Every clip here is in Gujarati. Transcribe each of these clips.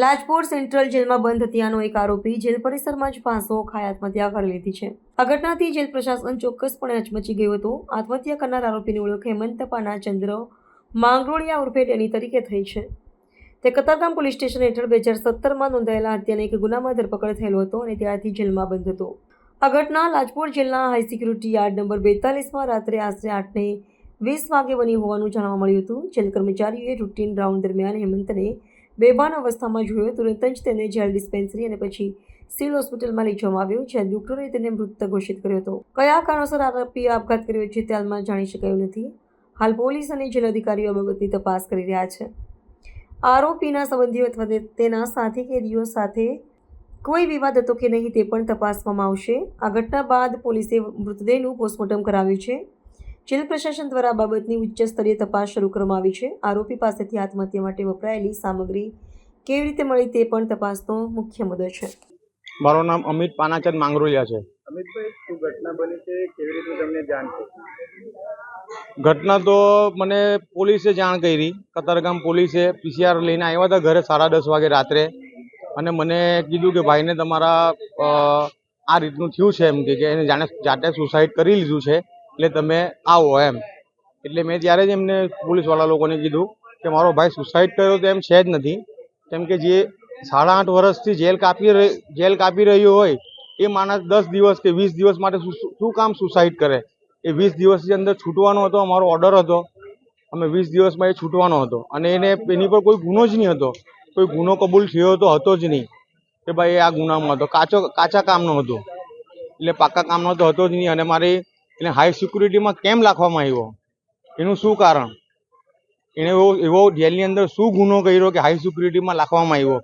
લાજપોર સેન્ટ્રલ જેલમાં બંધ હત્યાનો એક આરોપી જેલ પરિસરમાં જ ફાંસો ખાઈ આત્મહત્યા કરી લીધી છે. આ ઘટનાથી જેલ પ્રશાસન ચોક્કસપણે હચમચી ગયું હતું. આત્મહત્યા કરનાર આરોપીની ઓળખ હેમંત પાનાચંદ્ર માંગરોળિયા ઉર્ફે ડેની તરીકે થઈ છે. તે કતારગામ પોલીસ સ્ટેશન હેઠળ 2017માં નોંધાયેલા હત્યાના એક ગુનામાં ધરપકડ થયેલો હતો અને ત્યારથી જેલમાં બંધ હતો. આ ઘટના લાજપોર જેલના હાઈ સિક્યુરિટી યાર્ડ નંબર 42માં રાત્રે આશરે 8:20 વાગે બની હોવાનું જાણવા મળ્યું હતું. જેલ કર્મચારીઓએ રૂટીન રાઉન્ડ દરમિયાન હેમંતને બેભાન અવસ્થામાં જોયો. તુરંત જ તેને જેલ ડિસ્પેન્સરી અને પછી સિવિલ હોસ્પિટલમાં લઈ જવામાં આવ્યો, જ્યાં ડોક્ટરોએ તેને મૃત ઘોષિત કર્યો હતો. કયા કારણોસર આરોપીએ આપઘાત કર્યો છે તે હાલમાં જાણી શકાયું નથી. હાલ પોલીસ અને જેલ અધિકારીઓ આ બાબતની તપાસ કરી રહ્યા છે. આરોપીના સંબંધીઓ અથવા તેના સાથી કેદીઓ સાથે કોઈ વિવાદ હતો કે નહીં તે પણ તપાસવામાં આવશે. આ ઘટના બાદ પોલીસે મૃતદેહનું પોસ્ટમોર્ટમ કરાવ્યું છે. જેલ પ્રશાસન દ્વારા આ બાબતની ઉચ્ચ સ્તરીય તપાસ શરૂ કરવામાં આવી છે. આરોપી પાસેથી આત્મહત્યા માટે વપરાયેલી સામગ્રી કેવી રીતે મળી તે પણ તપાસનો મુખ્ય મુદ્દો છે. મારું નામ અમિત પાનાચંદ માંગરોલિયા છે. અમિતભાઈ, શું ઘટના બની છે? કેવી રીતે તમને જાણ થઈ? ઘટના તો મને પોલીસે જાણ કરી. કતારગામ પોલીસે પીસીઆર લઈને આવ્યા હતા ઘરે 10:30 વાગે રાત્રે, અને મને કીધું કે ભાઈને તમારા આ રીતનું થયું છે, એમ કે એને જાતે સુસાઇડ કરી લીધું છે, એટલે તમે આવો એમ. એટલે મેં ત્યારે જ એમને પોલીસવાળા લોકોને કીધું કે મારો ભાઈ સુસાઇડ કર્યો તો એમ છે જ નથી, કેમ કે જે 8.5 વર્ષથી જેલ કાપી રહ્યો હોય એ માણસ 10 દિવસ કે 20 દિવસ માટે શું કામ સુસાઇડ કરે? એ 20 દિવસની અંદર છૂટવાનો હતો, અમારો ઓર્ડર હતો, અમે 20 દિવસમાં એ છૂટવાનો હતો, અને એની પર કોઈ ગુનો જ નહીં હતો, કોઈ ગુનો કબૂલ થયો તો હતો જ નહીં કે ભાઈ આ ગુનામાં હતો. કાચા કામનો હતો, એટલે પાકા કામનો તો હતો જ નહીં. અને મારી એને હાઈ સિક્યુરિટીમાં કેમ રાખવામાં આવ્યો, એનું શું કારણ? એને એવો જેલની અંદર શું ગુનો કર્યો કે હાઈ સિક્યુરિટીમાં રાખવામાં આવ્યો?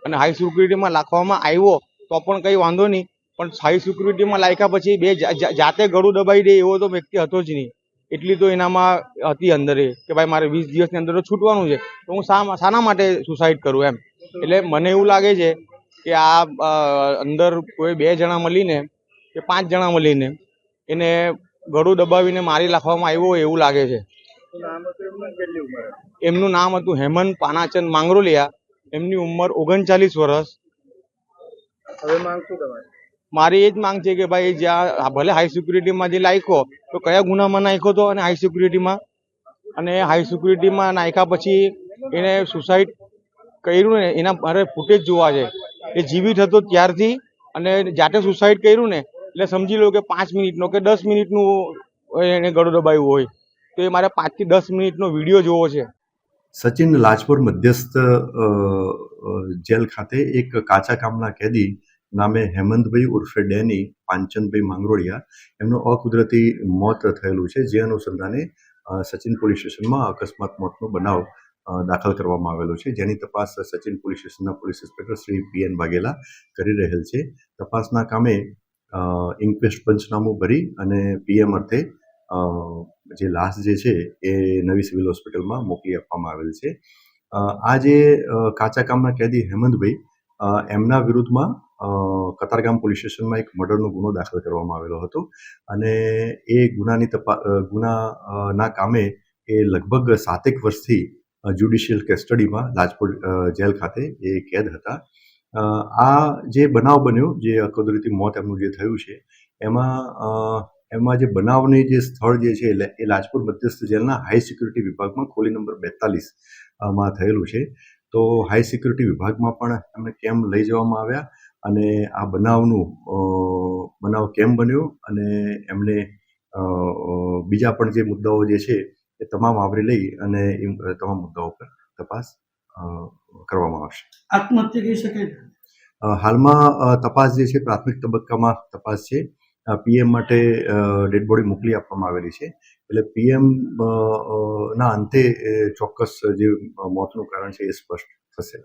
અને હાઈ સિક્યુરિટીમાં રાખવામાં આવ્યો તો પણ કંઈ વાંધો નહીં, પણ હાઈ સિક્યુરિટીમાં લાગ્યા પછી બે જાતે ગળું દબાઈ દે એવો તો વ્યક્તિ હતો જ નહીં. એટલી તો એનામાં હતી અંદર કે ભાઈ મારે 20 દિવસની અંદર છૂટવાનું છે, તો હું શાના માટે સુસાઇડ કરું એમ. એટલે મને એવું લાગે છે કે આ અંદર કોઈ 2 જણા મળીને કે 5 જણા મળીને એને ગળું દબાવીને મારી નાખવામાં આવ્યો હોય એવું લાગે છે. એમનું નામ હતું હેમંત પાનાચંદ માંગરોલિયા. એમની ઉંમર 39 વર્ષ. હવે માંગ શું તમારી? મારી એ જ માંગ છે કે ભાઈ જ્યાં ભલે હાઈ સિક્યુરિટીમાં જે નાખ્યો તો કયા ગુનામાં નાખ્યો હતો, અને હાઈ સિક્યુરિટીમાં નાખ્યા પછી એને સુસાઇડ કર્યું ને એના મારે ફૂટેજ જોવા છે. એ જીવિત હતો ત્યારથી અને જાતે સુસાઇડ કર્યું ને એટલે સમજી લો કે 5 મિનિટનો કે 10 મિનિટનું એને ગળું દબાવ્યું હોય, તો એ મારે 5 થી 10 મિનિટનો વિડીયો જોવો છે. સચિન, લાજપોર મધ્યસ્થ જેલ ખાતે એક કાચા કામના કેદી નામે હેમંતભાઈ ઉર્ફે ડેની પાંચનભાઈ માંગરોળિયા એમનું અકુદરતી મોત થયેલું છે, જે અનુસંધાને સચિન પોલીસ સ્ટેશનમાં અકસ્માત મોતનો બનાવ દાખલ કરવામાં આવેલો છે, જેની તપાસ સચિન પોલીસ સ્ટેશનના police inspector Shri PN Vaghela કરી રહેલ છે. તપાસના કામે ઇન્ક્વેસ્ટ પંચનામું ભરી અને PM અર્થે જે લાશ જે છે એ નવી સિવિલ હોસ્પિટલમાં મોકલી આપવામાં આવેલ છે. આ જે કાચા કામના કેદી હેમંતભાઈ, એમના વિરુદ્ધમાં કતારગામ પોલીસ સ્ટેશનમાં એક મર્ડરનો ગુનો દાખલ કરવામાં આવેલો હતો, અને એ ગુનાના કામે એ લગભગ 7 વર્ષથી જ્યુડિશિયલ કસ્ટડીમાં લાજપોર જેલ ખાતે એ કેદ હતા. આ જે બનાવ બન્યો, જે અકુદરતી મોત એમનું જે થયું છે, એમાં જે બનાવની જે સ્થળ જે છે એ લાજપોર મધ્યસ્થ જેલના હાઈ સિક્યુરિટી વિભાગમાં ખોલી નંબર 42માં થયેલું છે. તો હાઈ સિક્યુરિટી વિભાગમાં પણ એમને કેમ લઈ જવામાં આવ્યા અને આ બનાવ કેમ બન્યો, અને એમને બીજા પણ જે મુદ્દાઓ જે છે એ તમામ આવરી લઈ અને એ તમામ મુદ્દાઓ પર તપાસ કરવામાં આવશે. આત્મહત્યા કહી શકે? હાલમાં તપાસ જે છે પ્રાથમિક તબક્કામાં તપાસ છે. PM માટે ડેડ બોડી મોકલી આપવામાં આવેલી છે, એટલે PM ના અંતે ચોક્કસ જે મોતનું કારણ છે એ સ્પષ્ટ થશે.